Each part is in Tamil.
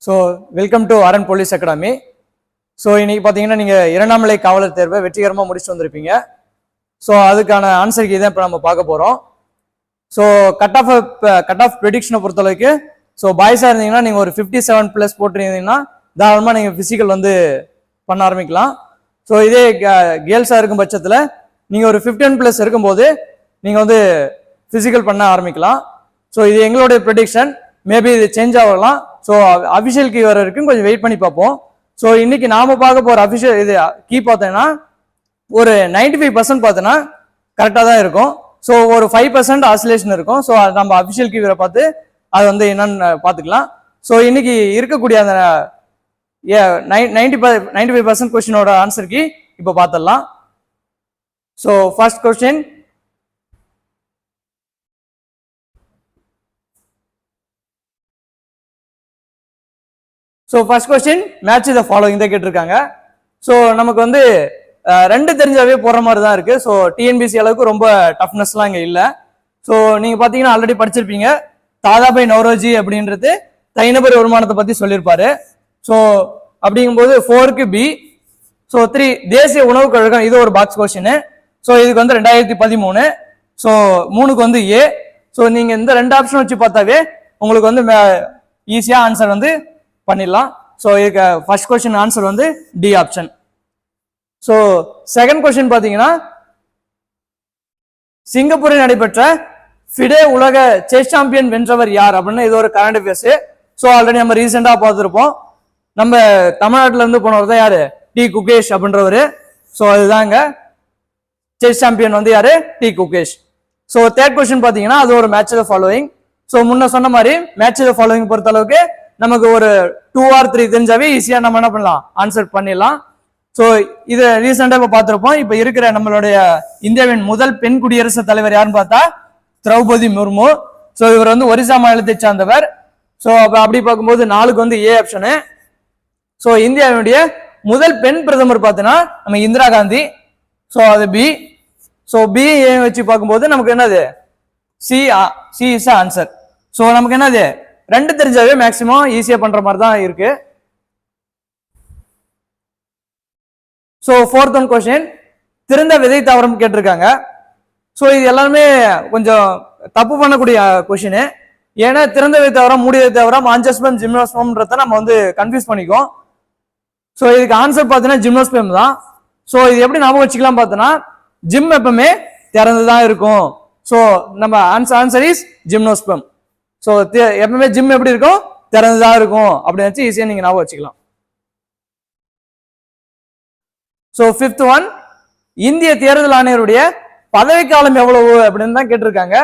So welcome to RN police academy. So இன்னைக்கு பார்த்தீங்கன்னா நீங்கள் இரண்டாம் நிலை காவலர் தேர்வை வெற்றிகரமாக முடிச்சுட்டு வந்திருப்பீங்க. ஸோ அதுக்கான ஆன்சருக்கு தான் இப்போ நம்ம பார்க்க போகிறோம். ஸோ கட் ஆஃப் ப்ரெடிக்ஷனை பொறுத்தளவுக்கு ஸோ பாய்ஸாக இருந்தீங்கன்னா நீங்கள் ஒரு 57+ போட்டிருந்தீங்கன்னா தாராளமாக நீங்கள் ஃபிசிக்கல் வந்து பண்ண ஆரம்பிக்கலாம். ஸோ இதே கேர்ள்ஸாக இருக்கும் பட்சத்தில் நீங்கள் ஒரு 15+ இருக்கும்போது நீங்கள் வந்து ஃபிசிக்கல் பண்ண ஆரம்பிக்கலாம். ஸோ இது எங்களுடைய ப்ரெடிக்ஷன், மேபி இது சேஞ்ச் ஆகலாம். ஸோ அஃபிஷியல் கீ வர வரைக்கும் கொஞ்சம் வெயிட் பண்ணி பார்ப்போம். ஸோ இன்னைக்கு நாம பார்க்க போகிற அஃபிஷியல் இது கீ பார்த்தோன்னா ஒரு 95% பார்த்தோன்னா கரெக்டாக தான் இருக்கும். ஸோ ஒரு 5% ஆசிலேஷன் இருக்கும். ஸோ நம்ம அஃபிஷியல் கீ வரை பார்த்து அது வந்து என்னன்னு பார்த்துக்கலாம். ஸோ இன்னைக்கு இருக்கக்கூடிய அந்த 95% கொஸ்டினோட ஆன்சர் கீ இப்போ பார்த்துடலாம். So first question, so first question match the following தான் கேட்டிருக்காங்க. ஸோ நமக்கு வந்து ரெண்டு தெரிஞ்சாவே போற மாதிரி தான் இருக்கு. ஸோ டிஎன்பிசி அளவுக்கு ரொம்ப டஃப்னஸ்லாம் இங்கே இல்லை. ஸோ நீங்க பார்த்தீங்கன்னா ஆல்ரெடி படிச்சிருப்பீங்க, தாதாபாய் நவ்ரோஜி அப்படின்றது தனிநபர் வருமானத்தை பத்தி சொல்லியிருப்பாரு. ஸோ அப்படிங்கும்போது 4க்கு பி. ஸோ 3 தேசிய உணவு கழகம், இது ஒரு பாக்ஸ் கொஸ்டின். ஸோ இதுக்கு வந்து 2013. ஸோ 3க்கு வந்து ஏ. ஸோ நீங்க இந்த ரெண்டு ஆப்ஷன் வச்சு பார்த்தாவே உங்களுக்கு வந்து ஈஸியா ஆன்சர் வந்து பண்ணிடலாம். ஸோ இதுக்கு ஃபர்ஸ்ட் கொஸ்டின் ஆன்சர் வந்து D option. So second question பார்த்தீங்கன்னா, சிங்கப்பூரில் நடைபெற்ற ஃபிடே உலக செஸ் சாம்பியன் வென்றவர் யார் அப்படின்னு இது ஒரு கரண்ட் அஃபேர்ஸ். ஸோ ஆல்ரெடி நம்ம ரீசெண்டாக பார்த்துருப்போம். நம்ம தமிழ்நாட்டில இருந்து போனவர் தான் யாரு, டி குகேஷ் அப்படின்றவர். ஸோ அதுதாங்க செஸ் சாம்பியன் வந்து யாரு, D Gukesh. So third question பார்த்தீங்கன்னா அது ஒரு மேட்ச் த ஃபாலோயிங். ஸோ முன்ன சொன்ன மாதிரி மேட்ச் த ஃபாலோயிங் பொறுத்த அளவுக்கு நமக்கு ஒரு 2 or 3 தெரிஞ்சாவே ஈஸியா நம்ம என்ன பண்ணலாம், ஆன்சர் பண்ணிடலாம். ஸோ இது ரீசெண்டா இப்ப பார்த்திருப்போம். இப்ப இருக்கிற நம்மளுடைய இந்தியாவின் முதல் பெண் குடியரசுத் தலைவர் யாருன்னு பார்த்தா திரௌபதி முர்மு. ஸோ இவர் வந்து ஒரிசா மாநிலத்தை சார்ந்தவர். ஸோ அப்படி பார்க்கும்போது 4க்கு வந்து ஏ ஆப்ஷனு. ஸோ இந்தியாவுடைய முதல் பெண் பிரதமர் பார்த்தீங்கன்னா நம்ம இந்திரா காந்தி. ஸோ அது பி. ஸோ பி ஏ வச்சு பார்க்கும்போது நமக்கு என்னது, சி இஸ் ஆன்சர். ஸோ நமக்கு என்னது, ரெண்டு தெரிஞ்சாவே மேக்சிமம் ஈஸியா பண்ற மாதிரி தான் இருக்கு. ஸோ ஃபோர்த் ஒன் கொஸ்டின், திறந்த விதை தாவரம் கேட்டிருக்காங்க. ஸோ இது எல்லாருமே கொஞ்சம் தப்பு பண்ணக்கூடிய கொஸ்டின். ஏன்னா திறந்த விதை தாவரம், மூடிய விதை தாவரம், ஆஞ்சியோஸ்பெர்ம், ஜிம்னோஸ்பெர்ம்ன்றத நம்ம வந்து கன்ஃபியூஸ் பண்ணிக்கோம். ஸோ இதுக்கு ஆன்சர் பார்த்தீங்கன்னா ஜிம்னோஸ்பெர்ம் தான். ஸோ இது எப்படி ஞாபகம் வச்சுக்கலாம் பார்த்தோன்னா, ஜிம் எப்பவுமே திறந்துதான் இருக்கும். ஸோ நம்ம ஆன்சர் இஸ் ஜிம்னோஸ்பெர்ம். ஸோ எப்பவுமே ஜிம் எப்படி இருக்கும், திறந்துதான் இருக்கும் அப்படின்னு வச்சு ஈஸியா நீங்க ஞாபகம் வச்சுக்கலாம். ஸோ ஃபிஃப்த் ஒன், இந்திய தேர்தல் ஆணையருடைய பதவிக்காலம் எவ்வளவு அப்படின்னு தான் கேட்டிருக்காங்க.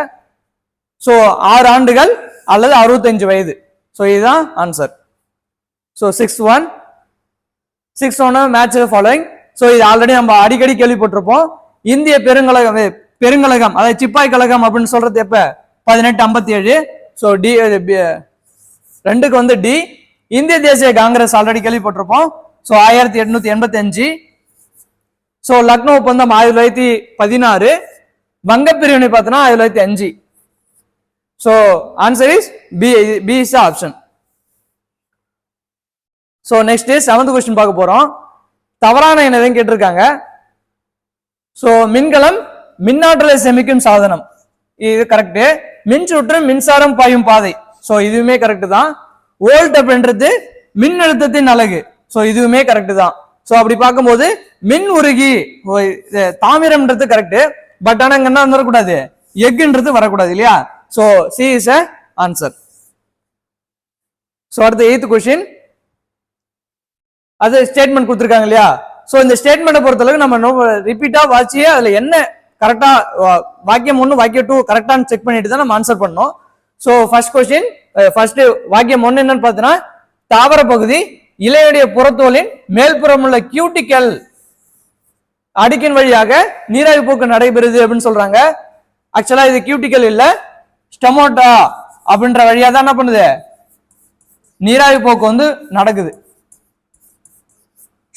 ஸோ 6 ஆண்டுகள் அல்லது 65 வயது. ஸோ இதுதான் answer. So sixth one match following. So இது ஆல்ரெடி நம்ம அடிக்கடி கேள்விப்பட்டிருப்போம். இந்திய பெருங்கழகம் அதாவது சிப்பாய் கழகம் அப்படின்னு சொல்றது எப்ப, 1857. ஸோ டி 2க்கு வந்து டி. இந்திய தேசிய காங்கிரஸ் ஆல்ரெடி கேள்விப்பட்டிருப்போம். ஸோ 1885. ஸோ லக்னோ ஒப்பந்தம் 1916. வங்க பிரிவினை பார்த்தோன்னா 1905. So answer is B is option. So next 7th question பார்க்க போறோம். தவறான என்னதுன்னு கேட்டிருக்காங்க. ஸோ மின்கலம் மின்னாற்றலை சேமிக்கும் சாதனம், இது கரெக்ட். மின்சுற்று மின்சாரம் பாயும் பாதை, ஸோ இதுவுமே கரெக்ட் தான். வோல்ட் அப்படின்றது மின் அழுத்தத்தின் அலகு, ஸோ இதுவுமே கரெக்ட் தான். ஸோ அப்படி பார்க்கும்போது மின் உருகி தாமிரம்ன்றது கரெக்ட். பட் ஆனா என்ன வந்துடக்கூடாது, எக்குன்றது வரக்கூடாது இல்லையா. So C is a answer. So அடுத்த 8th கொஸ்டின், அது ஸ்டேட்மெண்ட் கொடுத்துருக்காங்க இல்லையா. ஸோ இந்த ஸ்டேட்மெண்ட்டை பொறுத்தளவுக்கு நம்ம ரிப்பீட்டா வாட்சியே அதுல என்ன கரெக்டா வாக்கியம் 1 வாக்கியம் 2 கரெக்டான்னு செக் பண்ணிட்டு தான் நம்ம ஆன்சர் பண்ணோம். ஸோ ஃபர்ஸ்ட் கொஸ்டின், ஃபர்ஸ்ட் வாக்கியம் 1 என்னன்னு பார்த்தீங்கன்னா, தாவர பகுதி இலையுடைய புறத்தோலின் மேல்புறம் உள்ள கியூட்டிக்கல் அடுக்கின் வழியாக நீராவி போக்கு நடைபெறுது அப்படின்னு சொல்றாங்க. ஆக்சுவலா இது கியூட்டிக்கல் இல்ல, ஸ்டொமோட்டா அப்படின்ற வழியா தான் என்ன பண்ணுது, நீராவி போக்கு வந்து நடக்குது.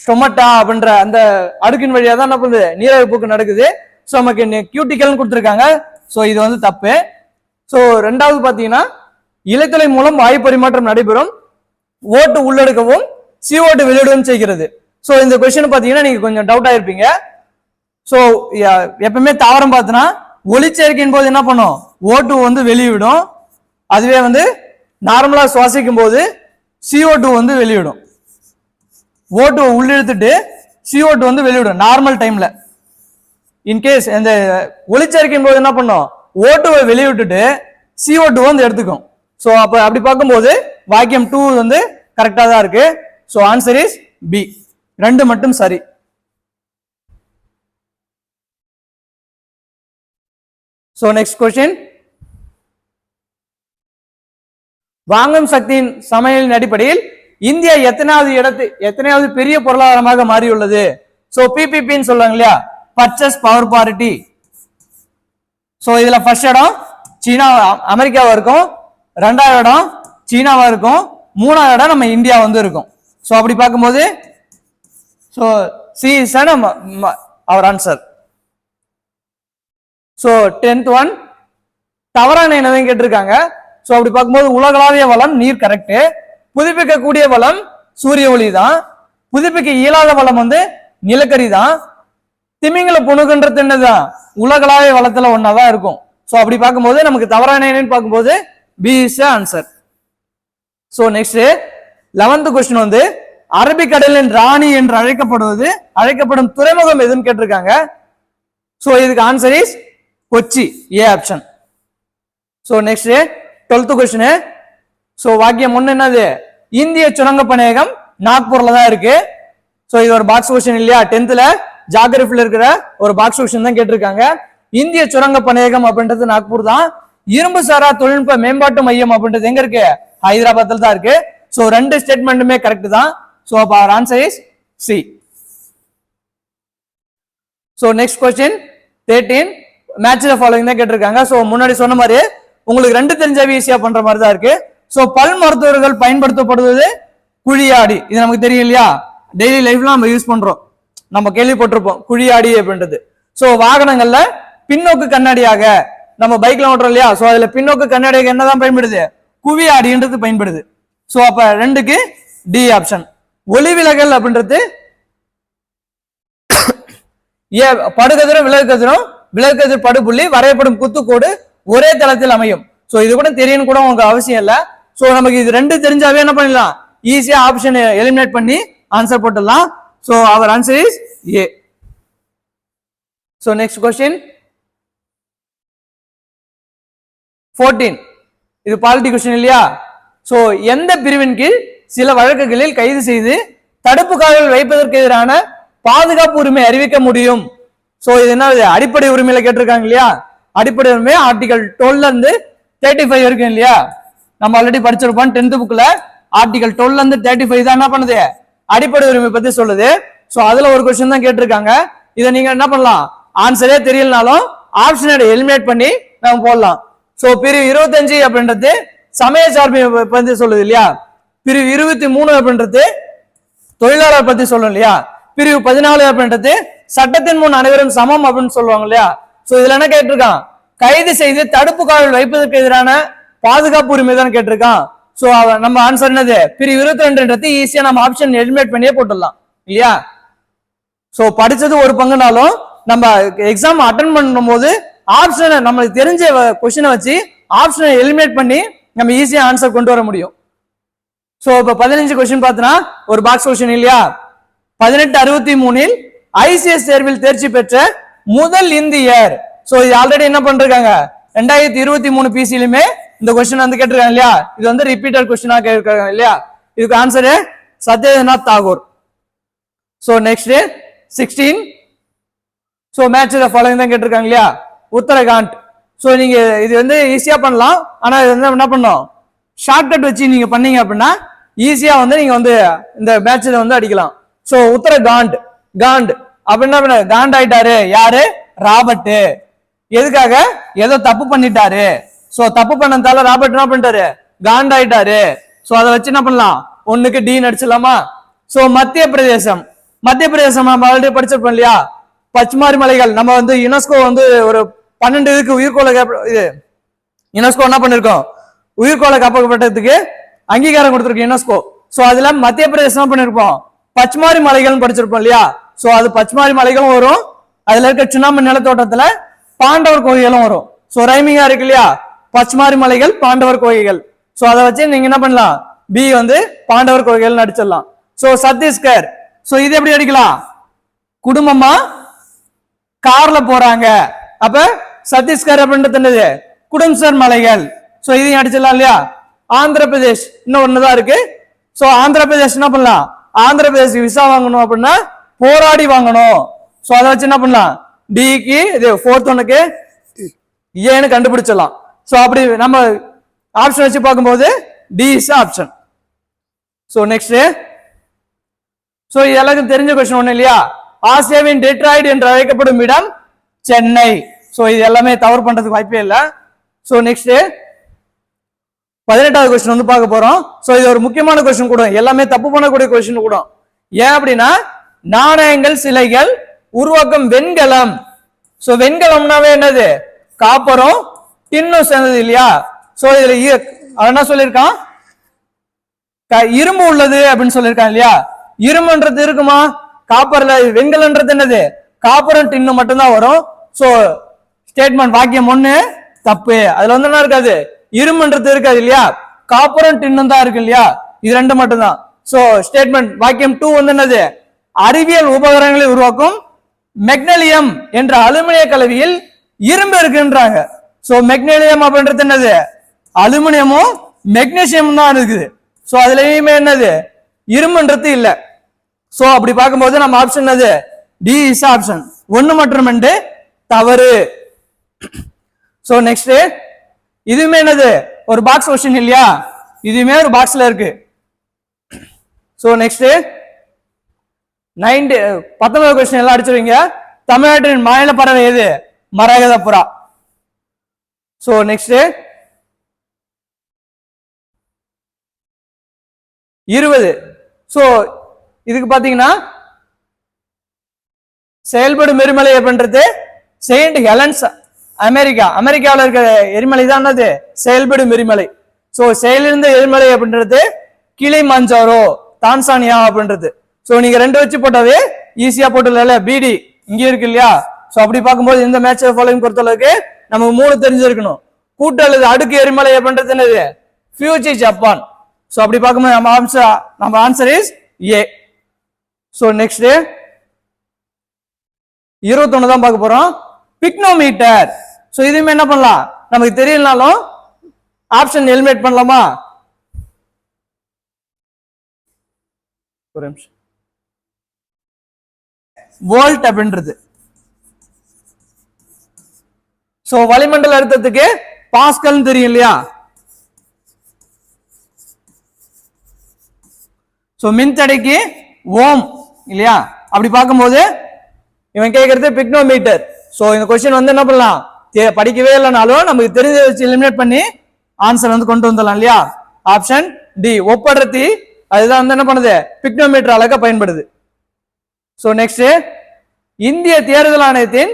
ஸ்டொமட்டா அப்படின்ற அந்த அடுக்கின் வழியா தான் என்ன பண்ணுது, நீராவி போக்கு நடக்குது. ஸோ நமக்கு கியூட்டிக்கல் கொடுத்துருக்காங்க. ஸோ இது வந்து தப்பு. ஸோ ரெண்டாவது பாத்தீங்கன்னா, இலைத்தலை மூலம் வாயு பரிமாற்றம் நடைபெறும். ஓட்டு உள்ளெடுக்கவும் CO2 வெளியிடவும் செய்கிறது. ஸோ இந்த கொஸ்டின் பார்த்தீங்கன்னா நீங்க கொஞ்சம் டவுட் ஆயிருப்பீங்க. ஸோ எப்பவுமே தாவரம் பார்த்தோன்னா ஒளிச்சேர்க்கையின் போது என்ன பண்ணும், ஓட்டு வந்து வெளியிடும். அதுவே வந்து நார்மலா சுவாசிக்கும் போது CO2 வந்து வெளியிடும். ஓட்டு உள்ளிழுத்துட்டு CO2 வந்து வெளியிடும் நார்மல் டைம்ல. இன்கேஸ் இந்த ஒளிச்சேர்க்கையின் போது என்ன பண்ணும், ஓட்டுவை வெளியிட்டுட்டு CO2 வந்து எடுத்துக்கும். ஸோ அப்ப அப்படி பார்க்கும்போது வாக்கியம் 2 வந்து கரெக்டா தான் இருக்கு. ஸோ ஆன்சர் இஸ் பி, ரெண்டு மட்டும் சரி. ஸோ நெக்ஸ்ட் கொஸ்டின், வாங்கும் சக்தியின் சமையலின் அடிப்படையில் இந்தியா எத்தனையாவது பெரிய பொருளாதாரமாக மாறியுள்ளது? ஸோ PPPன்னு சொல்லுவாங்க இல்லையா, பர்ச்சேஸ் பவர் பார்ட்டி. ஸோ இதுல ஃபர்ஸ்ட் இடம் சீனா அமெரிக்காவா இருக்கும், ரெண்டாவது இடம் சீனாவா இருக்கும், மூணாவது இடம் நம்ம இந்தியா வந்து இருக்கும். ஸோ அப்படி பார்க்கும்போது so C is our answer. So 10th one தவறான என்னதான் கேட்டிருக்காங்க. ஸோ அப்படி பார்க்கும்போது உலகளாவிய வளம் நீர் கரெக்ட், புதுப்பிக்கக்கூடிய வளம் சூரிய ஒளி தான், புதுப்பிக்க இயலாத வளம் வந்து நிலக்கரி தான், திமிங்கல புணுகுன்றது என்னதான் உலகளாவிய வளத்துல ஒன்னாதான் இருக்கும். ஸோ அப்படி பார்க்கும்போது நமக்கு தவறான என்னன்னு பார்க்கும்போது B is answer. So next 11th question வந்து அரபிக்கடலின் ராணி என்று அழைக்கப்படும் துறைமுகம் எதுன்னு கேட்டிருக்காங்க. ஸோ இதுக்கு answer is Kochi, A option. So next 12th question, so வாக்கியம் ஒன்று என்னது, இந்திய சுரங்க பணியகம் நாக்பூர்ல தான் இருக்கு. ஸோ இது ஒரு பாக்ஸ் கொஸ்டின் இல்லையா, 10th ஜாகிரபில இருக்கிற ஒரு பாக்ஸ் கொஸ்டின் தான் கேட்டிருக்காங்க. இந்திய சுரங்க பணியகம் அப்படின்றது நாக்பூர் தான். இரும்பு சாரா தொழில்நுட்ப மேம்பாட்டு மையம் அப்படின்றது எங்க இருக்கு, ஹைதராபாத்ல தான் இருக்கு. ஸோ ரெண்டு ஸ்டேட்மெண்ட்டுமே கரெக்ட் தான். ஸோ அப்ப அவர் answer is C. So next question 13 match the following தான் கேட்டிருக்காங்க. ஸோ முன்னாடி சொன்ன மாதிரி உங்களுக்கு ரெண்டு தெரிஞ்சவே ஈஸியா பண்ற மாதிரி தான் இருக்கு. ஸோ பல் மருத்துவர்கள் பயன்படுத்தப்படுவது குழியாடி, இது நமக்கு தெரியும் இல்லையா, டெய்லி லைஃப்ல நம்ம யூஸ் பண்றோம், நம்ம கேள்விப்பட்டிருப்போம் குழியாடி அப்படின்றது. ஸோ வாகனங்கள்ல பின்னோக்கு கண்ணாடியாக நம்ம பைக்ல ஓட்டுறோம் இல்லையா, ஸோ அதுல பின்னோக்கு கண்ணாடியாக என்னதான் பயன்படுது, குவியாடின்றது பயன்படுது. ஸோ அப்ப ரெண்டுக்கு டி ஆப்ஷன். ஒளி விலகல் அப்படின்றது படுகதிரும் விலகுகதிரும் படுபுள்ளி வரையப்படும் குத்துக்கோடு ஒரே தளத்தில் அமையும். ஸோ இது கூட தெரியணும் கூட உங்களுக்கு அவசியம் இல்லை. ஸோ நமக்கு இது ரெண்டு தெரிஞ்சாவே என்ன பண்ணலாம், ஈஸியா ஆப்ஷன் எலிமினேட் பண்ணி ஆன்சர் போட்டுடலாம். So our answer is A. So next question 14, இது பாலிட்டி கொஸ்டின் இல்லையா. ஸோ எந்த பிரிவின் கீழ் சில வழக்குகளில் கைது செய்து தடுப்பு காவலில் வைப்பதற்கு எதிரான பாதுகாப்பு உரிமை அறிவிக்க முடியும்? ஸோ இது என்ன, அடிப்படை உரிமையில கேட்டிருக்காங்க இல்லையா. அடிப்படை உரிமை ஆர்டிகல் 12 இருந்து 35 வரைக்கும் இல்லையா, நம்ம ஆல்ரெடி படிச்சிருப்போம் 10th புக்ல. ஆர்டிகல் 12 இருந்து 35 தான் என்ன பண்ணுது, அடிப்படை உரிமை பத்தி சொல்லுது. ஸோ அதுல ஒரு கொஸ்டின் தான் கேட்டிருக்காங்க. இதை நீங்க என்ன பண்ணலாம், ஆன்சரே தெரியலனாலும் ஆப்ஷனை எலிமினேட் பண்ணி நம்ம போடலாம். ஸோ பிரிவு 25 அப்படின்றது சமய சார்பை பத்தி சொல்லுது இல்லையா, பிரிவு 23 அப்படின்றது தொழிலாளர் பத்தி சொல்லும் இல்லையா, பிரிவு 14 அப்படின்றது சட்டத்தின் முன் அனைவரும் சமம் அப்படின்னு சொல்லுவாங்க இல்லையா. சோ இதுல என்ன கேட்டிருக்கான், கைது செய்து தடுப்பு காவலில் வைப்பதற்கு எதிரான பாதுகாப்பு உரிமை தான் கேட்டிருக்கான். சோ நம்ம ஆன்சர் என்னது, பிரிவு 22 ஈஸியா நம்ம ஆப்ஷன் எலிமினேட் பண்ணியே போட்டுடலாம் இல்லையா. சோ படிச்சது ஒரு பங்குனாலும் நம்ம எக்ஸாம் அட்டன் பண்ணும் போது ஆப்ஷனை நம்மளுக்கு தெரிஞ்ச கொஸ்டினை வச்சு ஆப்ஷனை எலிமினேட் பண்ணி நம்ம ஈஸியா ஆன்சர் கொண்டு வர முடியும். சோ இப்ப 15 கொஸ்டின் பார்த்தோம்னா ஒரு பாக்ஸ் கொஸ்டின் இல்லையா. 1863 ICS தேர்வில் தேர்ச்சி பெற்ற முதல் இந்தியர். சோ இது ஆல்ரெடி என்ன பண்றாங்க, 2023 பிசிலுமே இந்த கொஸ்டின் வந்து கேட்டிருக்காங்க இல்லையா. இது வந்து ரிப்பீட்டட் கொஸ்டினா கேட்டிருக்காங்க இல்லையா. இதுக்கு answer Satyendranath Tagore. So next 16, so match the following தான் கேட்டிருக்காங்க இல்லையா, உத்தரகாண்ட். சோ நீங்க இது வந்து ஈஸியா பண்ணலாம், ஆனா இது வந்து என்ன பண்ணணும், ஷார்ட்கட் வச்சு நீங்க பண்ணீங்க அப்படின்னா ஈஸியா வந்து நீங்க வந்து இந்த மேட்ச்ல வந்து அடிக்கலாம். சோ உத்தரகாண்ட், காண்ட் அப்படின்னா காண்ட் ஆயிட்டாரு யாரு, ராபர்ட். எதுக்காக, ஏதோ தப்பு பண்ணிட்டாரு. சோ தப்பு பண்ணதால ராபர்ட் என்ன பண்ணிட்டாரு, காண்ட் ஆயிட்டாரு. சோ அதை வச்சு என்ன பண்ணலாம், ஒண்ணுக்கு டி நடிச்சிடலாமா. சோ மத்திய பிரதேசம் நம்ம ஆல்ரெடி படிச்சிருப்போம் இல்லையா. பச்மாரி மலைகள் நம்ம வந்து யுனெஸ்கோ வந்து ஒரு 12 இதுக்கு உயிர்கோள இது யுனெஸ்கோ என்ன பண்ணிருக்கோம், உயிர்கோள காப்பகப்பட்டதுக்கு அங்கீகாரம் கொடுத்திருக்கு யுனெஸ்கோ. சோ அதுல மத்திய பிரதேசம் பண்ணிருப்போம் பச்மாரி மலைகள் படிச்சிருப்போம் இல்லையா சோ அது பச்மாரி மலைகளும் வரும் அதுல இருக்க சுண்ணாம்பு நிலத்தோட்டத்துல பாண்டவர் கோயிலும் வரும் சோ ரைமிங்கா இருக்கு இல்லையா பச்மாரி மலைகள் பாண்டவர் கோயில்கள் சோ அதை வச்சு நீங்க என்ன பண்ணலாம் பி வந்து பாண்டவர் கோயில்கள் அடிச்சிடலாம் சோ சத்தீஸ்கர் சோ இது எப்படி அடிக்கலாம் குடும்பமா கார்ல போறாங்க அப்ப சத்தீஸ்கர் அப்படின்றது என்னது குடும்சர் மலைகள் சோ இதையும் அடிச்சிடலாம் இல்லையா ஆந்திர பிரதேஷ் இன்னும் ஒண்ணுதான் இருக்கு சோ ஆந்திர பிரதேஷ் என்ன பண்ணலாம் ஆந்திர பிரதேஷ் விசா வாங்கணும் அப்படின்னா போராடி வாங்கணும் சோ அதை வச்சு என்ன பண்ணலாம் டிக்கு இது ஃபோர்த் ஒனுக்கு ஏன்னு கண்டுபிடிச்சிடலாம் சோ அப்படி நம்ம ஆப்ஷன் வச்சு பார்க்கும்போது D is option so next so எல்லாருக்கும் தெரிஞ்ச கொஸ்டின் ஒண்ணு இல்லையா ஆசியாவின் டெட்ராய்டு என்று அழைக்கப்படும் இடம் சென்னை சோ இது எல்லாமே தவறு பண்றதுக்கு வாய்ப்பே இல்லை சோ நெக்ஸ்ட் 18வது கொஸ்டின் வந்து பார்க்க போறோம் சோ இது ஒரு முக்கியமான கொஸ்டின் கூட எல்லாமே தப்பு பண்ணக்கூடிய கொஸ்டின் கூட ஏன் அப்படின்னா நாணயங்கள் சிலைகள் உருவாக்கும் வெண்கலம் சோ வெண்கலம்னாவே என்னது காப்பரும் டின்னும் சேர்ந்தது இல்லையா சோ இதுல என்ன சொல்லியிருக்கான் இரும்பு உள்ளது அப்படின்னு சொல்லியிருக்கான் இல்லையா இரும்புன்றது இருக்குமா காப்பர்ல வெண்கலன்றது என்னது காப்பரும் டின்னு மட்டும்தான் வரும் சோ ஸ்டேட்மெண்ட் வாக்கியம் ஒண்ணு தப்பு அதுல வந்து என்ன இருக்காது இரும்புன்றது இருக்காது இல்லையா காப்பரும் டின்னும் தான் இருக்கு இல்லையா இது ரெண்டு மட்டும்தான் சோ ஸ்டேட்மெண்ட் வாக்கியம் 2 வந்து என்னது அறிவியல் உபகரணங்களை உருவாக்கும் மெக்னீசியம் என்ற அலுமினிய கலவையில் இரும்பு இருக்குன்றாங்க சோ மெக்னீசியம் அப்படின்றது என்னது அலுமினியமும் மெக்னீசியம் தான் இருக்குது சோ அதுலயுமே என்னது இரும்புன்றது இல்ல சோ அப்படி பார்க்கும்போது நம்ம ஆப்ஷன் என்னது டி இஸ் ஆப்ஷன் ஒன்னு மற்றும் ரெண்டு தவறு சோ நெக்ஸ்ட் இதுவுமே என்னது ஒரு பாக்ஸ் கொஸ்டின் இல்லையா இதுவுமே ஒரு பாக்ஸ்ல இருக்கு சோ நெக்ஸ்ட் 19வது கொஸ்டின் எல்லாம் அடிச்சிருவீங்க தமிழ்நாட்டின் மாநில பறவை எது மரகத புறா சோ நெக்ஸ்ட் 20 சோ இதுக்கு பாத்தீங்கன்னா செயல்படும் எரிமலை அப்படின்றது செயின்ட் ஹெலன்ஸ் அமெரிக்காவில் இருக்கிற எரிமலை தான் என்னது செயல்படும் எரிமலை சோ செயலிருந்த எரிமலை அப்படின்றது கிளிமஞ்சாரோ தான்சானியா அப்படின்றது சோ நீங்க ரெண்டு வச்சு போட்டாவே ஈஸியா போட்டுல பிடி இங்க இருக்கு இல்லையா சோ அப்படி பார்க்கும்போது இந்த மேட்ச் ஃபாலோயிங் பொறுத்தளவுக்கு நமக்கு 3 தெரிஞ்சிருக்கணும் கூட்டு அல்லது அடுக்கு எரிமலை அப்படின்றது என்னது ஃபியூஜி ஜப்பான் சோ அப்படி பார்க்கும்போது நம்ம answer is A so next 21 தான் பார்க்க போறோம் பிக்னோமீட்டர் சோ இதுமே என்ன பண்ணலாம் நமக்கு தெரியலனாலும் ஆப்ஷன் எலிமினேட் பண்ணலாமா ஒரு நிமிஷம் வோல்ட் அப்படின்றது சோ வளிமண்டல அழுத்தத்துக்கு பாஸ்கல் தெரியும் இல்லையா சோ மின்தடைக்கு ஓம் இல்லையா அப்படி பார்க்கும்போது இவன் கேட்கறது பிக்னோமீட்டர் சோ இந்த கொஸ்டின் வந்து என்ன பண்ணலாம் படிக்கவே இல்லைனாலும் நமக்கு தெரிஞ்ச வச்சு எலிமினேட் பண்ணி ஆன்சர் வந்து கொண்டு வந்துடலாம் இல்லையா ஆப்ஷன் டி ஒப்படர்த்தி அதுதான் வந்து என்ன பண்ணுது பிக்னோமீட்டர் அழகா பயன்படுது சோ நெக்ஸ்ட் இந்திய தேர்தல் ஆணையத்தின்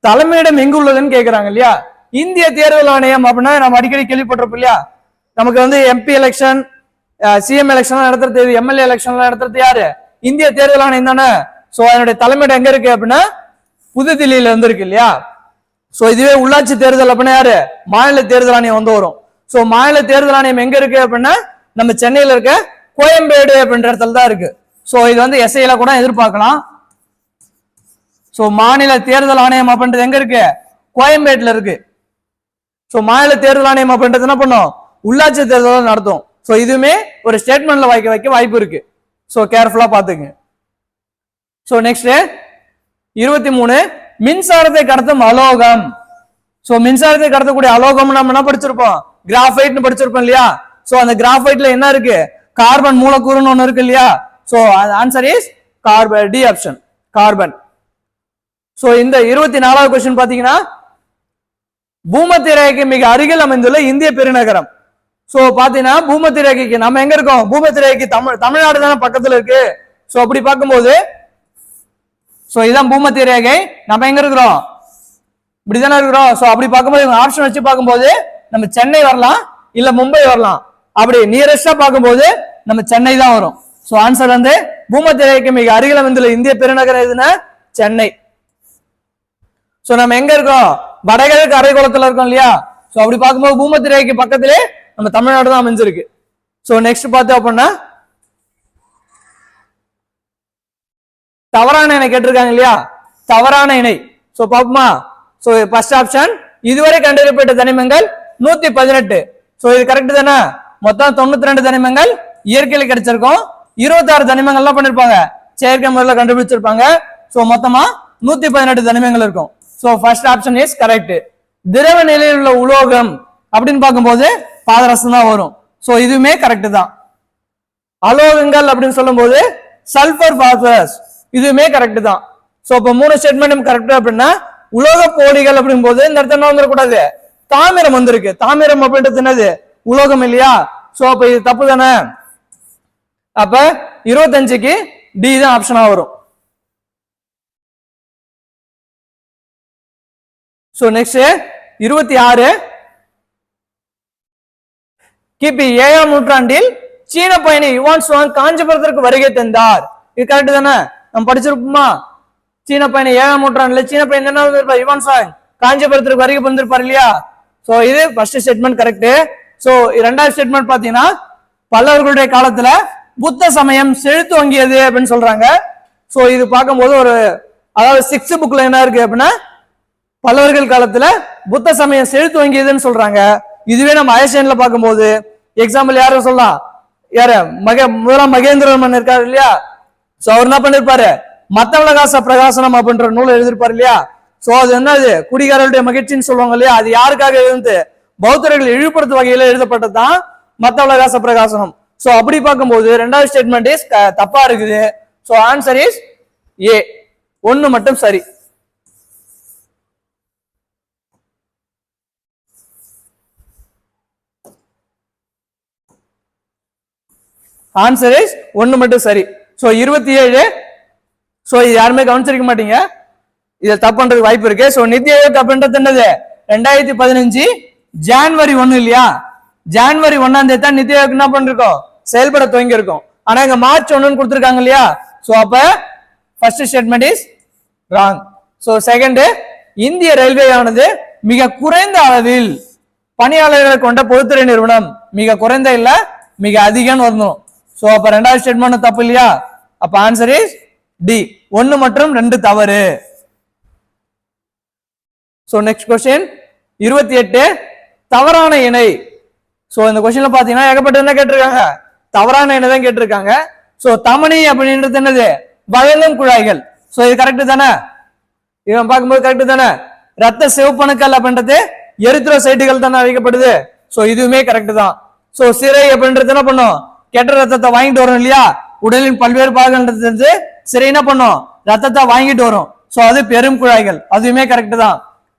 தலைமையிடம் எங்கு உள்ளதுன்னு கேக்குறாங்க இல்லையா இந்திய தேர்தல் ஆணையம் அப்படின்னா நம்ம அடிக்கடி கேள்விப்பட்டிருப்போம் இல்லையா நமக்கு வந்து எம்பி எலெக்ஷன் சிஎம் எலெக்ஷன் நடத்துறது எம்எல்ஏ எலெக்ஷன் நடத்துறது யாரு இந்திய தேர்தல் ஆணையம் தானே சோ அதனுடைய தலைமையிடம் எங்க இருக்கு அப்படின்னா புதுதில்லியில இருந்து இருக்கு இல்லையா சோ இதுவே உள்ளாட்சி தேர்தல் அப்படின்னா யாரு மாநில தேர்தல் ஆணையம் வந்து வரும் சோ மாநில தேர்தல் ஆணையம் எங்க இருக்கு அப்படின்னா நம்ம சென்னையில இருக்க கோயம்பேடு அப்படின்ற இடத்துல தான் இருக்கு சோ இது வந்து எஸ்ஐல கூட எதிர்பார்க்கலாம் சோ மாநில தேர்தல் ஆணையம் அப்படின்றது எங்க இருக்கு கோயம்பேட்டுல இருக்கு சோ மாநில தேர்தல் ஆணையம் அப்படின்றது என்ன பண்ணும் உள்ளாட்சி தேர்தல் நடத்தும் சோ இதுவுமே ஒரு ஸ்டேட்மெண்ட்ல வைக்க வாய்ப்பு இருக்கு சோ கேர்ஃபுல்லா பாத்துங்க சோ நெக்ஸ்ட் 23 மின்சாரத்தை கடத்தும் அலோகம் சோ மின்சாரத்தை கடத்தக்கூடிய அலோகம் நம்ம என்ன படிச்சிருப்போம் கிராஃபைட்னு படிச்சிருப்போம் இல்லையா சோ அந்த கிராஃபைட்ல என்ன இருக்கு கார்பன் மூலக்கூறுன்னு ஒண்ணு இருக்கு இல்லையா so answer is carbon D option carbon so இந்த 24வது क्वेश्चन பாத்தீங்கன்னா பூமத்திய ரேகைக்கு மிக அருகில் அமைந்துள்ள இந்திய பெருநகரம் சோ பாத்தீங்கன்னா பூமத்திய ரேகைக்கு நம்ம எங்க இருக்கோம் பூமத்திய ரேகைக்கு தமிழ்நாடு தானே பக்கத்துல இருக்கு சோ அப்படி பார்க்கும்போது சோ இதான் பூமத்திய ரேகை நம்ம எங்க இருக்கிறோம் இப்படிதானே இருக்கிறோம் சோ அப்படி பார்க்கும்போது ஆப்ஷன் வச்சு பார்க்கும்போது நம்ம சென்னை வரலாம் இல்ல மும்பை வரலாம் அப்படி நியரஸ்டா பார்க்கும்போது நம்ம சென்னை தான் வரும். சோ ஆன்சர் வந்து பூமத்திய ரேகைக்கு மிக அருகில வந்துள்ள இந்திய பெருநகரம் எதுனா சென்னை. சோ நம்ம எங்க இருக்கோம்? வடகிழக்கு அரைக்கோளத்துல இருக்கோம் இல்லையா? சோ அப்படி பார்க்கும்போது பூமத்திய ரேகைக்கு பக்கத்திலே நம்ம தமிழ்நாடு தான் அமைஞ்சிருக்கு. சோ நெக்ஸ்ட் பார்த்தோம் அப்படின்னா தவறான இணை கேட்டிருக்காங்க இல்லையா? தவறான இணை. சோ பாப்போமா? சோ ஃபர்ஸ்ட் ஆப்ஷன் இதுவரை கண்டறியப்பட்ட தனிமங்கள் 118. சோ இது கரெக்ட் தானே? மொத்தம் 92 தனிமங்கள் இயற்கையில கிடைச்சிருக்கும். 26 தனிமங்கள் எல்லாம் பண்ணிருப்பாங்க செயற்கை முறையில் கண்டுபிடிச்சிருப்பாங்க. சோ மொத்தமா 118 தனிமங்கள் இருக்கும். So first option is correct. திரவ நிலையில் உள்ள உலோகம் அப்படின்னு பார்க்கும்போது பாதரசம் தான் வரும். சோ இதுவுமே கரெக்ட் தான். அலோகங்கள் அப்படின்னு சொல்லும் போது சல்பர் பாஸ்பரஸ் இதுவுமே கரெக்ட் தான். சோ இப்ப 3 ஸ்டேட்மெண்ட் கரெக்ட் அப்படின்னா உலோக போலிகள் அப்படின் போது இந்த இடத்துல என்ன வந்துடக்கூடாது? தாமிரம் வந்திருக்கு. தாமிரம் அப்படின்றது என்னது? உலோகம் இல்லையா? சோ அப்ப இது தப்பு தானே? அப்ப 25க்கு டி தான் ஆப்ஷனா வரும். சோ நெக்ஸ்ட் 26 கிபி 7ஆம் நூற்றாண்டில் சீன பயணி யுவான் சுவாங் காஞ்சிபுரத்திற்கு வருகை தந்தார். இது கரெக்ட் தானே? நம்ம படிச்சிருப்போமா? சீன பயணி 7ஆம் நூற்றாண்டுல சீன பயணி என்ன வந்திருப்பார்? யுவான் சுவாங் காஞ்சிபுரத்திற்கு வருகை வந்திருப்பார் இல்லையா? சோ இது ஃபர்ஸ்ட் ஸ்டேட்மெண்ட் கரெக்ட். சோ இரண்டாவது ஸ்டேட்மெண்ட் பாத்தீங்கன்னா பல்லவர்களுடைய காலத்துல புத்த சமயம் செழித்து வங்கியது அப்படின்னு சொல்றாங்க. சோ இது பார்க்கும்போது ஒரு அதாவது 6th புக்ல என்ன இருக்கு அப்படின்னா பல்லவர்கள் காலத்துல புத்த சமயம் செழித்து வங்கியதுன்னு சொல்றாங்க. இதுவே நம்ம அயசன்ல பார்க்கும்போது எக்ஸாம்பிள் யாரும் சொல்லலாம், யாரு முதலாம் மகேந்திரவர்மன் இருக்காரு இல்லையா? சோ அவர் என்ன பண்ணிருப்பாரு? மத்தவளகாச பிரகாசனம் அப்படின்ற நூலை எழுதிருப்பாரு இல்லையா? சோ அது என்னது? குடிகாரருடைய மகிழ்ச்சின்னு சொல்லுவாங்க இல்லையா? அது யாருக்காக இருந்து பௌத்தர்கள் இழிவுபடுத்தும் வகையில எழுதப்பட்டதுதான் மத்தவளகாச பிரகாசனம். சோ அப்படி பார்க்கும்போது இரண்டாவது ஸ்டேட்மெண்ட் இஸ் தப்பா இருக்குது. சோ ஆன்சர் இஸ் ஏ, 1 மட்டும் சரி. ஆன்சர் இஸ் 1 மட்டும் சரி. சோ 27. சோ இது யாருமே கவனிச்சிருக்க மாட்டீங்க, இதை தப்பு பண்றதுக்கு வாய்ப்பு இருக்கு. சோ நித்தி ஆயோக் அப்படின்றது என்னது? 2015 ஜான்வரி 1 இல்லையா? ஜான்வரி 1ஆம் தேதி தான் நித்தி ஆயோக் என்ன பண்ணிருக்கோம்? செயல்பட துவங்கி இருக்கும். ஆனா இங்க மார்ச் 1 கொடுத்திருக்காங்க இல்லையா? சோ அப்ப first statement is wrong. So second, இந்திய ரயில்வே ஆனது மிக குறைந்த அளவில் பணியாளர்களை கொண்ட பொதுத்துறை நிறுவனம். மிக குறைந்த இல்ல, மிக அதிகம் வரணும். சோ அப்ப இரண்டாவது ஸ்டேட்மெண்ட் தப்பு இல்லையா? அப்ப ஆன்சர் இஸ் டி, 1 மற்றும் 2 தவறு. சோ நெக்ஸ்ட் क्वेश्चन 28 தவறான இணை. சோ இந்த क्वेश्चनல பாத்தீங்கன்னா ஏகப்பட்ட என்ன கேட்டிருக்காங்க? தவறான இணை தான் கேட்டிருக்காங்க. சோ தமனி அப்படின்றது என்னது? வழங்கும் குழாய்கள். சோ இது கரெக்ட் தானே? இவன் பார்க்கும்போது கரெக்ட் தானே? ரத்த சிவப்பணுக்கள் அப்படின்றது எரித்ரோசைட்டுகள் தானே அழைக்கப்படுது. சோ இதுவுமே கரெக்ட் தான். சோ சிறை அப்படின்றது என்ன பண்ணும்? கெட்ட ரத்தத்தை வாங்கிட்டு வரும் இல்லையா? உடலின் பல்வேறு பாகங்கள் சிறை என்ன பண்ணும்? ரத்தத்தை வாங்கிட்டு வரும். சோ அது பெரும் குழாய்கள். அதுவுமே கரெக்ட் தான்.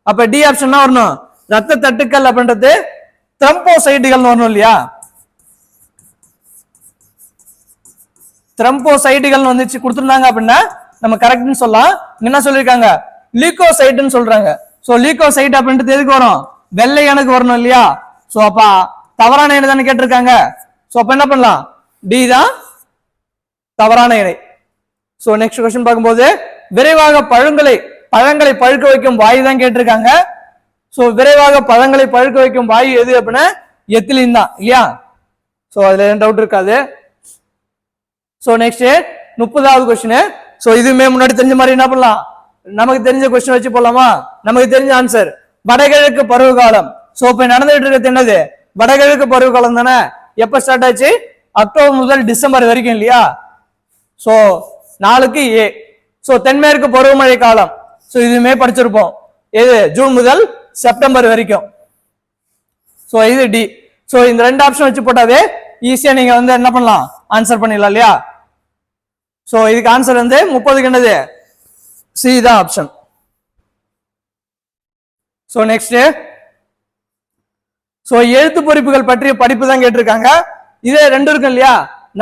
அப்ப டி ஆப்ஷன் வரணும். ரத்த தட்டுக்கள் அப்படின்றது த்ரம்போசைட்டுகள் வரணும் இல்லையா? த்ரம்போசைட்டுகள் வந்துச்சு கொடுத்துருந்தாங்க அப்படின்னா நம்ம கரெக்ட்னு சொல்லலாம். என்ன சொல்லிருக்காங்க? லீகோசைட்னு சொல்றாங்க. சோ லீகோசைட் அப்படின்றது எதுக்கு வரும்? வெள்ளை அணுக்கு வரணும் இல்லையா? சோ அப்ப தவறான இணை தானே கேட்டிருக்காங்க. சோ அப்ப என்ன பண்ணலாம்? டி தான் தவறான இணை. சோ நெக்ஸ்ட் क्वेश्चन பார்க்கும்போது விரைவாக பழங்களை பழுக்க வைக்கும் வாயு தான் கேட்டிருக்காங்க. சோ விரைவாக பழங்களை பழுக்க வைக்கும் வாயு எது அப்படின்னா எத்திலீன் தான் இல்லையா? சோ அதுல எந்த டவுட் இருக்காது. சோ நெக்ஸ்ட் 30வது क्वेश्चन. சோ இதுமே முன்னாடி தெரிஞ்ச மாதிரி என்ன பண்ணலாம்? நமக்கு தெரிஞ்ச क्वेश्चन வச்சு போலாமா? நமக்கு தெரிஞ்ச ஆன்சர் வடகிழக்கு பருவகாலம். சோ இப்ப நடந்துட்டு இருக்கிறது என்னது? வடகிழக்கு பருவகாலம் தானே? எப்ப ஸ்டார்ட் ஆச்சு? அக்டோபர் முதல் டிசம்பர் வரைக்கும் இல்லையா? சோ 4க்கு ஏ. சோ தென்மேற்கு பருவமழை காலம். சோ இதுமே படிச்சிருப்போம். எது? ஜூன் முதல் செப்டம்பர் வரைக்கும். சோ இது டி. சோ இந்த 2 ஆப்ஷன் வச்சு போட்டாவே ஈஸியா நீங்க வந்து என்ன பண்ணலாம்? ஆன்சர் பண்ணிடலாம் இல்லையா? சோ இதுக்கு ஆன்சர் வந்து 30க்கு என்னது? சி தான் ஆப்ஷன். சோ நெக்ஸ்ட், சோ எழுத்து பொறிப்புகள் பற்றிய படிப்பு தான் கேட்டிருக்காங்க. இதே 2 இருக்கும் இல்லையா?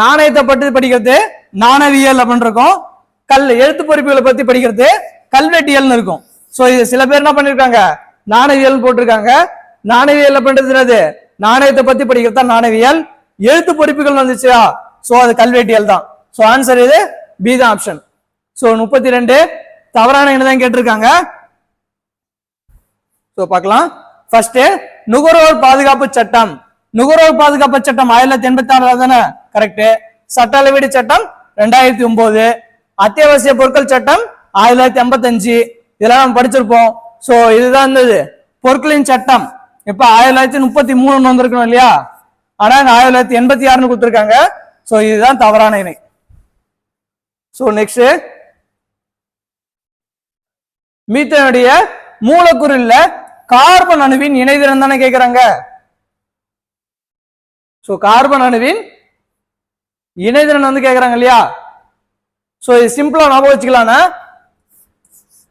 நாணயத்தை பற்றி படிக்கிறது நாணயவியல் அப்படின்னு இருக்கும். எழுத்து பொறிப்புகளை பத்தி படிக்கிறது கல்வெட்டியல்னு இருக்கும். சோ இது சில பேர் என்ன பண்ணிருக்காங்க? நாணயவியல் போட்டிருக்காங்க. நாணயவியல் அப்படின்றது என்னது? நாணயத்தை பத்தி படிக்கிறது தான் நாணயவியல். எழுத்து பொறிப்புகள் வந்துச்சா சோ அது கல்வெட்டியல் தான். சோ ஆன்சர் இது பி தான் ஆப்ஷன். சோ 32 தவறான எண்ணை தான் கேட்டிருக்காங்க. சோ பார்க்கலாம். ஃபர்ஸ்ட் நுகர்வோர் பாதுகாப்பு சட்டம். நுகர்வோர் பாதுகாப்பு சட்டம் 1986 தானே கரெக்ட். சட்ட அளவீடு சட்டம் 2009. அத்தியாவசிய பொருட்கள் சட்டம் 1985. இதெல்லாம் நம்ம படிச்சிருப்போம். சோ இதுதான் இருந்தது பொருட்களின் சட்டம். இப்ப 1933 வந்திருக்கணும் இல்லையா, ஆனா 1986 கொடுத்திருக்காங்க. சோ இதுதான் தவறான இணை. சோ நெக்ஸ்ட் மீத்தேனுடைய மூலக்கூறுல கார்பன் அணுவின் இணைதிறன் தானே கேக்குறாங்க. சோ கார்பன் அணுவின் இணைதிறன் வந்து கேக்குறாங்க இல்லையா. சோ இது சிம்பிளா ஞாபகம் வச்சுக்கலாம்.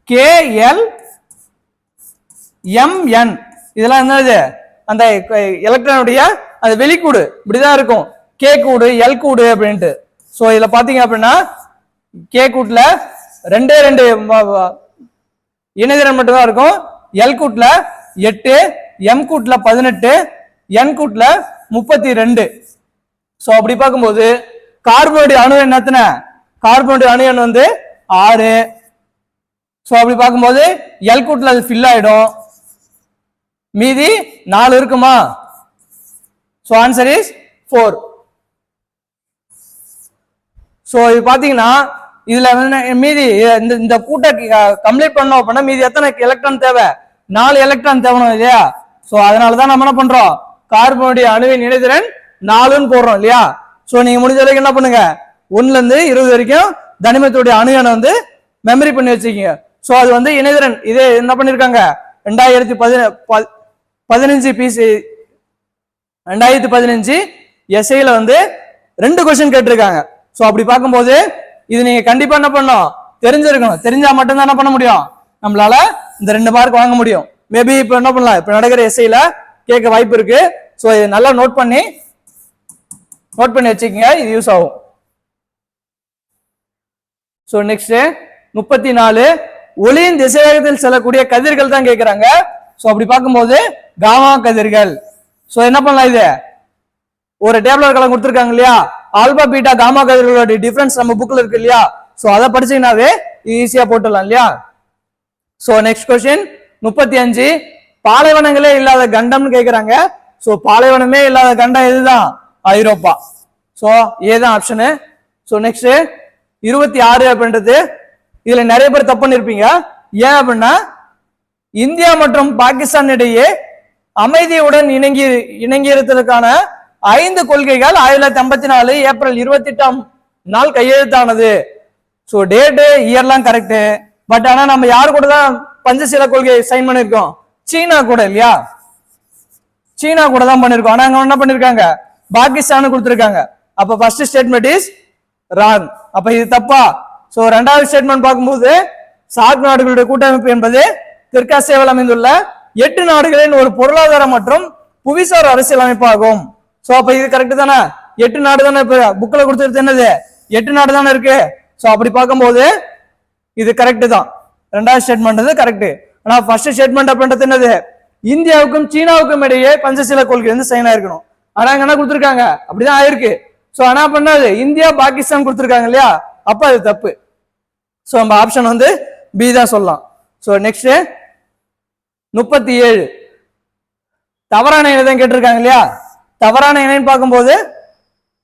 KLMN இதெல்லாம் என்னது அந்த எலக்ட்ரானுடைய அந்த வெளிக்கூடு இப்படிதான் இருக்கும். கே கூடு எல் கூடு அப்படின்ட்டு. சோ இதுல பாத்தீங்க அப்படின்னா கே கூட்டுல 2 இணைதிறன் மட்டும் தான் இருக்கும். எல் கூட்டுல 8, எம் கூட்டுல 18, என் கூட்டுல 32. சோ அப்படி பார்க்கும்போது கார்பனுடைய அணு எண் எத்தனை? கார்பனுடைய அணு எண் வந்து 6. சோ அப்படி பார்க்கும்போது எல் கூட்டுல அது ஃபில் ஆயிடும், மீதி 4 இருக்குமா. So answer is 4. சோ இது பாத்தீங்கன்னா இதுல மீதி இந்த கூட்டை கம்ப்ளீட் பண்ணோம் அப்படின்னா மீதி எத்தனை எலக்ட்ரான் தேவை? 4 எலக்ட்ரான் தேவணும் இல்லையா. சோ அதனாலதான் நம்ம என்ன பண்றோம், கார்பனுடைய அணுவின் இணைதிறன் 4ன்னு போடுறோம் இல்லையா. சோ நீங்க முடிஞ்ச வரைக்கும் என்ன பண்ணுங்க, 1ல இருந்து 20 வரைக்கும் தனிமத்துடைய அணு எண்ணை வந்து மெமரி பண்ணி வச்சுக்கீங்க. சோ அது வந்து இணைதிறன் இது என்ன பண்ணிருக்காங்க 2015 எஸ்ஐல வந்து 2 கொஸ்டின் கேட்டிருக்காங்க. சோ அப்படி பார்க்கும்போது இது நீங்க கண்டிப்பா என்ன பண்ணணும், தெரிஞ்சிருக்கணும். தெரிஞ்சா மட்டும்தான் என்ன பண்ண முடியும், நம்மளால இந்த 2 மார்க் வாங்க முடியும். மேபி இப்ப என்ன பண்ணலாம், இப்ப நடக்கிற எஸ்ஐல கேட்க வாய்ப்பு இருக்கு. சோ இது நல்லா நோட் பண்ணி வச்சுக்கோங்க, இது யூஸ் ஆகும். சோ நெக்ஸ்ட் 34 ஒளியின் திசைவேகத்தில் செல்லக்கூடிய கதிர்கள் தான் கேட்கிறாங்க. சோ அப்படி பார்க்கும்போது காமா கதிர்கள். சோ என்ன பண்ணலாம், இது ஒரு டேபிள் கலர் கொடுத்திருக்காங்க இல்லையா, ஆல்பா பீட்டா காமா கதிர்களோட டிஃபரன்ஸ் நம்ம புக்ல இருக்கு இல்லையா. சோ அதை படிச்சீங்கன்னாவே ஈஸியா போட்டுடலாம் இல்லையா. சோ நெக்ஸ்ட் கொஸ்டின் 35 பாலைவனங்களே இல்லாத கண்டம்னு கேக்குறாங்க. சோ பாலைவனமே இல்லாத கண்டம் எதுதான், ஐரோப்பா. சோ ஏதான் ஆப்ஷனு. சோ நெக்ஸ்ட் 26 அப்படின்றது இதுல நிறைய பேர் தப்பு பண்ணிருப்பீங்க. ஏன் அப்படின்னா இந்தியா மற்றும் பாகிஸ்தான் இடையே அமைதியுடன் இணங்கியிருப்பதற்கான 5 கொள்கைகள் 1954 ஏப்ரல் 28 நாள் கையெழுத்தானது. சோ டேட் இயர்லாம் கரெக்ட். பட் ஆனா நம்ம யாரு கூட தான் பஞ்சசீல கொள்கை சைன் பண்ணிருக்கோம், சீனா கூட இல்லையா. சீனா கூட தான் பண்ணிருக்கோம். ஆனா அங்க என்ன பண்ணிருக்காங்க, பாகிஸ்தான் கொடுத்திருக்காங்க. அப்ப ஃபர்ஸ்ட் ஸ்டேட்மெண்ட் இஸ் ராங். அப்ப இது தப்பா. சோ ரெண்டாவது ஸ்டேட்மெண்ட் பார்க்கும்போது சார்க் நாடுகளுடைய கூட்டமைப்பு என்பது தெற்காசியாவில் அமைந்துள்ள 8 நாடுகளின் ஒரு பொருளாதார மற்றும் புவிசார் அரசியல் அமைப்பாகும். சோ அப்ப இது கரெக்ட் தானே, 8 நாடு தானே இப்ப புக்ல கொடுத்துருது, என்னது 8 நாடு தானே இருக்கு. சோ அப்படி பார்க்கும்போது இது கரெக்ட் தான், ரெண்டாவது ஸ்டேட்மெண்ட் கரெக்ட். ஆனா ஃபர்ஸ்ட் ஸ்டேட்மெண்ட் அப்படின்றது என்னது, இந்தியாவுக்கும் சீனாவுக்கும் இடையே பஞ்சசீல கொள்கை வந்து சைன் ஆயிருக்கணும். ஆனா அங்க என்ன கொடுத்திருக்காங்க, அப்படிதான் ஆயிருக்கு. சோ ஆனா பண்ணாது இந்தியா பாகிஸ்தான் கொடுத்திருக்காங்க இல்லையா, அப்ப அது தப்பு. சோ நம்ம ஆப்ஷன் வந்து பி தான் சொல்லலாம். சோ நெக்ஸ்ட் 37 தவறான இணை தான் கேட்டிருக்காங்க இல்லையா. தவறான இணைன்னு பார்க்கும்போது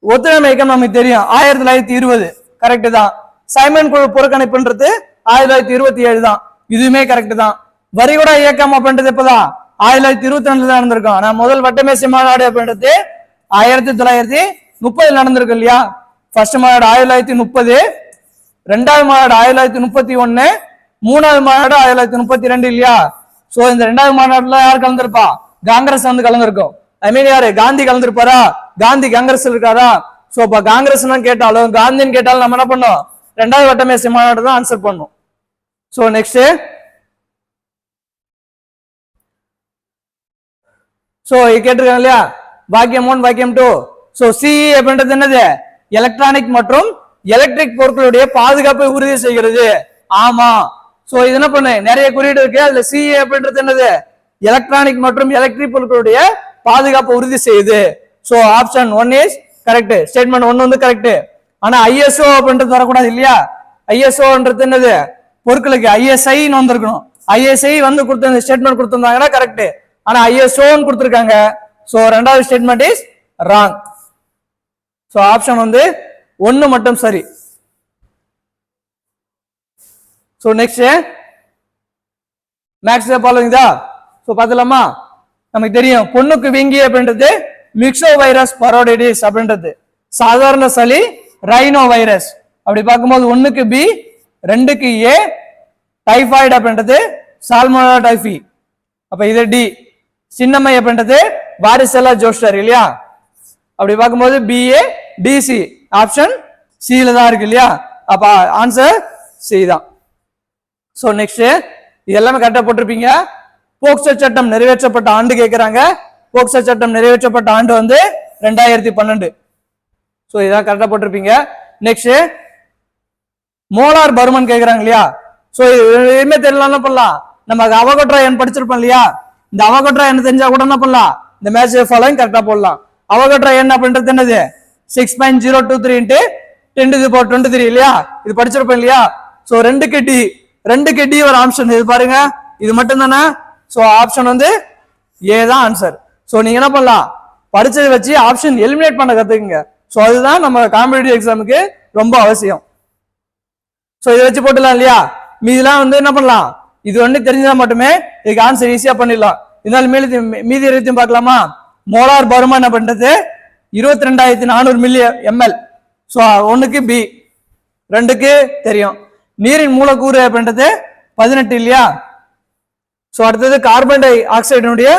ஒத்துழைமை இயக்கம் நமக்கு தெரியும் 1920 கரெக்ட் தான். சைமன் குழு புறக்கணிப்புன்றது 1927 தான், இதுவுமே கரெக்ட் தான். வரிகுடா இயக்கம் அப்படின்றது இப்பதான் 1922 தான் நடந்திருக்கும். ஆனா முதல் வட்டமேசை மாநாடு அப்படின்றது 1930 நடந்திருக்கு இல்லையா. ஃபர்ஸ்ட் மாநாடு 1930, ரெண்டாவது மாநாடு 1931, மூணாவது மாநாடு 1932 இல்லையா. சோ இந்த ரெண்டாவது மாநாடுல யார் கலந்துருப்பா, காங்கிரஸ் வந்து கலந்துருக்கும். ஐ மீன் யாரு, காந்தி கலந்துருப்பாரா, காந்தி காங்கிரஸ் இருக்காரா. சோ இப்ப காங்கிரஸ் கேட்டாலும் காந்தின்னு கேட்டாலும் நம்ம என்ன பண்ணோம், ரெண்டாவது வட்டமேசை மாநாடு தான் ஆன்சர் பண்ணும். சோ நெக்ஸ்ட் சோ கேட்டிருக்காங்க இல்லையா, வாக்கியம் 1 வாக்கியம் 2. சோ சிஇ அப்படின்றது என்னது, எலக்ட்ரானிக் மற்றும் எலக்ட்ரிக் பொருட்களுடைய பாதுகாப்பை உறுதி செய்கிறது. ஆமா. சோ இது என்ன பண்ணு, நிறைய குறியீடு இருக்கு. அதுல சிஇ அப்படின்றது என்னது, எலக்ட்ரானிக் மற்றும் எலக்ட்ரிக் பொருட்களுடைய பாதுகாப்பை உறுதி செய்யுது. So option 1 is correct. Statement 1 வந்து கரெக்ட். ஆனா ஐஎஸ்ஓ அப்படின்றது வரக்கூடாது இல்லையா? ஐஎஸ்ஓன்றது என்னது? பொருட்களுக்கு ஐஎஸ்ஐன்னு வந்திருக்கணும். ஐஎஸ்ஐ வந்து கொடுத்த ஸ்டேட்மெண்ட் கொடுத்திருந்தாங்கன்னா கரெக்ட். ஆனா ஐஎஸ்ஓன்னு கொடுத்திருக்காங்க. சோ ரெண்டாவது statement is wrong. So option வந்து 1 மட்டும் சரி. சோ நெக்ஸ்ட் மேக்ஸ் ஃபாலோயிங் தான். சோ பாத்தலாமா? நமக்கு தெரியும் பொண்ணுக்கு வீங்கி அப்படின்றது மிக்சோ வைரஸ் பரோடிடிஸ் அப்படின்றது சாதாரண சளி ரைனோ வைரஸ். அப்படி பார்க்கும்போது 1க்கு பி, 2க்கு ஏ, டைபாய்டு அப்படின்றது சால்மோனெல்லா டைஃபி. அப்ப இது டி. சின்னம்மை அப்படின்றது வாரிசெல்லா ஜோஸ்டர் இல்லையா? அப்படி பார்க்கும்போது பிஏ டிசி ஆப்ஷன் சில தான் இருக்கு இல்லையா? அப்ப ஆன்சர் சி தான். சோ நெக்ஸ்ட் இது எல்லாமே கரெக்டா போட்டிருப்பீங்க. போக்சோ சட்டம் நிறைவேற்றப்பட்ட ஆண்டு கேட்கிறாங்க. போக்சோ சட்டம் நிறைவேற்றப்பட்ட ஆண்டு வந்து 2012. சோ இதான் கரெக்டா போட்டிருப்பீங்க. நெக்ஸ்ட் மோலார் பருமன் கேட்கிறாங்க இல்லையா? சோ எதுவுமே தெரியல என்ன பண்ணலாம்? நமக்கு அவகோட்ரா எண் படிச்சிருப்போம் இல்லையா? இந்த அவகோட்ரா எண் தெரிஞ்சா கூட என்ன பண்ணலாம்? இந்த மேட்ச் ஃபாலோயிங் கரெக்டா போடலாம். அவகோட்ரா எண் அப்படின்றது என்னது? 6.023 × 10⁻23 இல்லையா? இது படிச்சிருப்போம் இல்லையா? சோ 2க்கு டி ஒரு ஆப்ஷன். இது பாருங்க, இது மட்டும் தானே. சோ ஆப்ஷன் வந்து ஏ தான் ஆன்சர். சோ நீங்க என்ன பண்ணலாம்? படிச்சதை வச்சு ஆப்ஷன் எலிமினேட் பண்ண கத்துக்குங்க. சோ அதுதான் நம்ம காம்படிட்டிவ் எக்ஸாமுக்கு ரொம்ப அவசியம். சோ இதை வச்சு போட்டுலாம் இல்லையா? மீதிலாம் வந்து என்ன பண்ணலாம்? இது ஒண்ணு தெரிஞ்சா மட்டுமே இதுக்கு ஆன்சர் ஈஸியா பண்ணிடலாம். இதனால மீதி எழுத்தையும் பார்க்கலாமா? மோலார் பருமன் அப்படின்றது 22,400 மில்லி எம்எல். சோ 1க்கு பி, 2க்கு தெரியும். நீரின் மூலக்கூறு அப்படின்றது 18 இல்லையா? சோ அடுத்தது கார்பன் டை ஆக்சைடினுடைய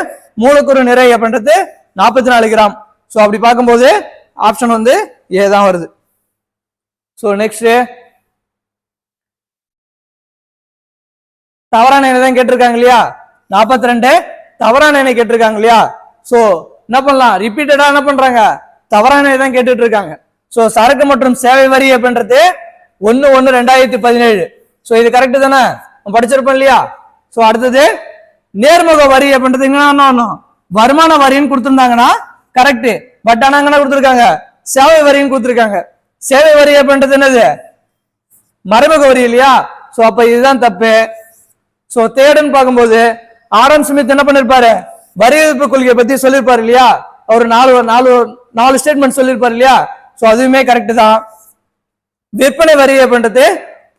மூலக்கூறு நிறை அப்படின்றது 44 கிராம். சோ அப்படி பார்க்கும்போது ஆப்ஷன் வந்து ஏ தான் வருது. சோ நெக்ஸ்ட் தவறான எண்ணை தான் கேட்டிருக்காங்க இல்லையா? 42 தவறான எண்ணை கேட்டிருக்காங்க இல்லையா? சோ என்ன பண்ணலாம்? ரிப்பீட்டடா என்ன பண்றாங்க? தவறான எண்ணை தான் கேட்டுட்டு இருக்காங்க. சோ சரக்கு மற்றும் சேவை வரி அப்படின்றது 1/1/2017. சோ இது கரெக்ட் தானே? படிச்சிருப்போம் இல்லையா? சோ அடுத்தது நேர்முக வரி அப்படின்றது என்ன? வருமான வரின்னு கொடுத்திருந்தாங்கன்னா கரெக்ட். பட் ஆனா என்ன கொடுத்திருக்காங்க? சேவை வரின்னு கொடுத்திருக்காங்க. சேவை வரி அப்படின்றது என்னது? மறைமுக வரி இல்லையா? சோ அப்ப இதுதான் தப்பு. சோ தேர்டுன்னு பார்க்கும்போது ஆர்.எம். ஸ்மித் என்ன பண்ணிருப்பாரு? வரி விதிப்பு கொள்கையை பத்தி சொல்லிருப்பாரு இல்லையா? ஒரு நாலு ஸ்டேட்மெண்ட் சொல்லிருப்பாரு இல்லையா? சோ அதுவுமே கரெக்ட் தான். விற்பனை வரி அப்படின்றது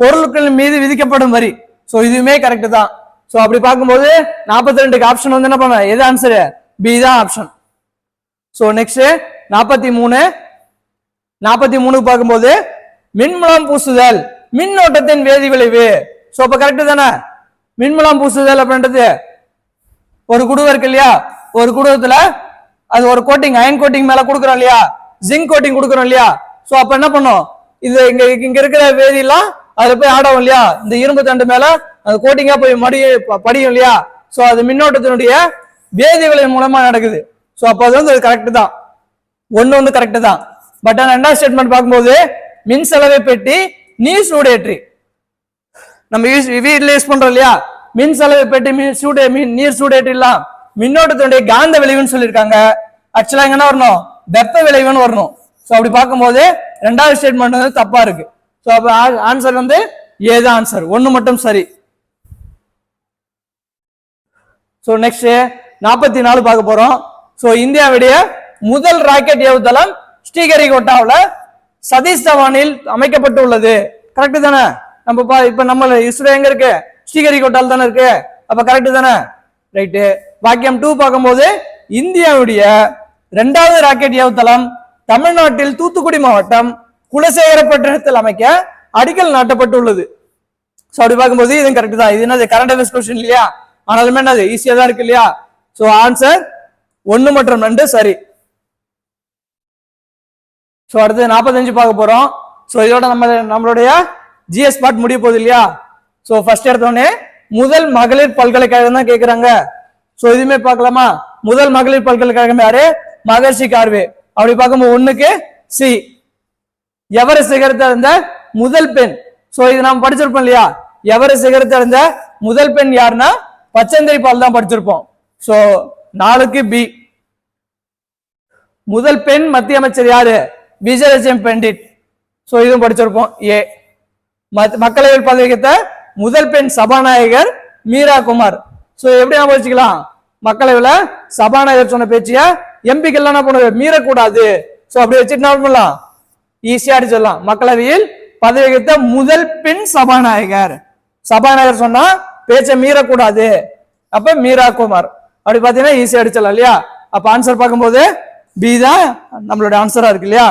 பொருட்கள் மீது விதிக்கப்படும் வரி. சோ இதுவுமே கரெக்ட் தான். சோ அப்படி பார்க்கும்போது 42க்கு ஆப்ஷன் வந்து என்ன பண்ண? எது ஆன்சர்? பி தான் ஆப்ஷன். சோ நெக்ஸ்ட் 43 பார்க்கும்போது மின்முலாம் பூசுதல் மின்னோட்டத்தின் வேதி விளைவு. சோ அப்ப கரெக்ட் தானே? மின்முலாம் பூசுதல் அப்படின்றது ஒரு குடுவை இருக்கு இல்லையா? ஒரு குடுவத்துல அது ஒரு கோட்டிங் அயன் கோட்டிங் மேல கொடுக்குறோம் இல்லையா? ஜிங்க் கோட்டிங் கொடுக்குறோம் இல்லையா? சோ அப்ப என்ன பண்ணும்? இது இங்க இருக்கிற வேதியெல்லாம் அதுல போய் ஆடும் இல்லையா? இந்த இரும்பு தண்டு மேல அது கோட்டிங்கா போய் படியும் இல்லையா? சோ அது மின்னோட்டத்தினுடைய வேதி விளைவு மூலமா நடக்குது. சோ அப்ப அது வந்து கரெக்ட் தான். 1 வந்து கரெக்ட் தான். பட் ஆனா ரெண்டாவது ஸ்டேட்மெண்ட் பார்க்கும்போது மின் செலவை பெட்டி நீர் சூடேற்றி நம்ம வீட்டுல யூஸ் பண்றோம் இல்லையா? மின் செலவை பெட்டி நீர் சூடேற்றிலாம் மின்னோட்டத்தினுடைய காந்த விளைவுன்னு சொல்லியிருக்காங்க. ஆக்சுவலா என்ன வரணும்? வெப்ப விளைவுன்னு வரணும். சோ அப்படி பார்க்கும்போது ரெண்டாவது ஸ்டேட்மெண்ட் வந்து தப்பா இருக்கு. சோ அப்ப ஆன்சர் வந்து ஏதான் ஆன்சர். 1 மட்டும் சரி. சோ நெக்ஸ்ட் 44 பார்க்க போறோம். சோ இந்தியாவுடைய முதல் ராக்கெட் ஏவுதளம் ஸ்ரீஹரிகோட்டாவில் சதீஷ் தவானில் அமைக்கப்பட்டு உள்ளது. கரெக்ட் தானே? இப்ப நம்ம இஸ்ரோ எங்க இருக்கு? ஸ்ரீஹரிகோட்டால் தானே இருக்கு. அப்ப கரெக்ட் தானே? ரைட்டு. வாக்கியம் 2 பார்க்கும்போது இந்தியாவுடைய 2வது ராக்கெட் ஏவுதளம் தமிழ்நாட்டில் தூத்துக்குடி மாவட்டம் குலசேகரப்பட்டினத்தில் அமைக்க அடிக்கல் நாட்டப்பட்டுள்ளது. சோ அப்படி பார்க்கும்போது இது கரெக்ட் தான். இது என்னது? கரண்ட் அஃபேர்ஸ் கொஸ்டின் இல்லையா? ஆனாலுமே என்னது? ஈஸியா தான் இருக்கு இல்லையா? சோ ஆன்சர் 1 மற்றும் 2 சரி. சோ அடுத்து 45 பார்க்க போறோம். சோ இதோட நம்மளுடைய ஜிஎஸ் பார்ட் முடிய போகுது இல்லையா? சோ ஃபர்ஸ்ட் எடுத்தோடனே முதல் மகளிர் பல்கலைக்கழகம் தான் கேக்குறாங்க. சோ இதுமே பார்க்கலாமா? முதல் மகளிர் பல்கலைக்கழகம் யாரு? மகர்ஷி கார்வே. அப்படி பார்க்கும்போது 1க்கு சி. எவரெஸ்ட் சிகரத்தை அடைந்த முதல் பெண். சோ இது நாம் படிச்சிருப்போம் இல்லையா? எவரெஸ்ட் சிகரத்தை அடைந்த முதல் பெண் யாருன்னா பச்சந்திரி பால் தான் படிச்சிருப்போம். சோ 4க்கு பி. முதல் பெண் மத்திய அமைச்சர் யாரு? விஜயலட்சுமி பண்டிட். ஸோ இதுவும் படிச்சிருப்போம். ஏ. மக்களவையில் பதவி வகித்த முதல் பெண் சபாநாயகர் மீரா குமார். ஸோ எப்படி ஞாபகம் வச்சுக்கலாம், மக்களவையில சபாநாயகர் சொன்ன பேச்சிய எம்பிக்கள் என்ன பண்ணுது, மீறக்கூடாது. ஸோ அப்படி வச்சுட்டு என்ன பண்ணலாம், ஈஸியா அடிச்சிடலாம். மக்களவையில் பதவி வகித்த முதல் பெண் சபாநாயகர், சபாநாயகர் சொன்னா பேச்சை மீறக்கூடாது, அப்ப மீரா குமார். அப்படி பாத்தீங்கன்னா ஈஸியா அடிச்சிடலாம் இல்லையா. அப்ப ஆன்சர் பார்க்கும்போது பி தான் நம்மளுடைய ஆன்சரா இருக்கு இல்லையா.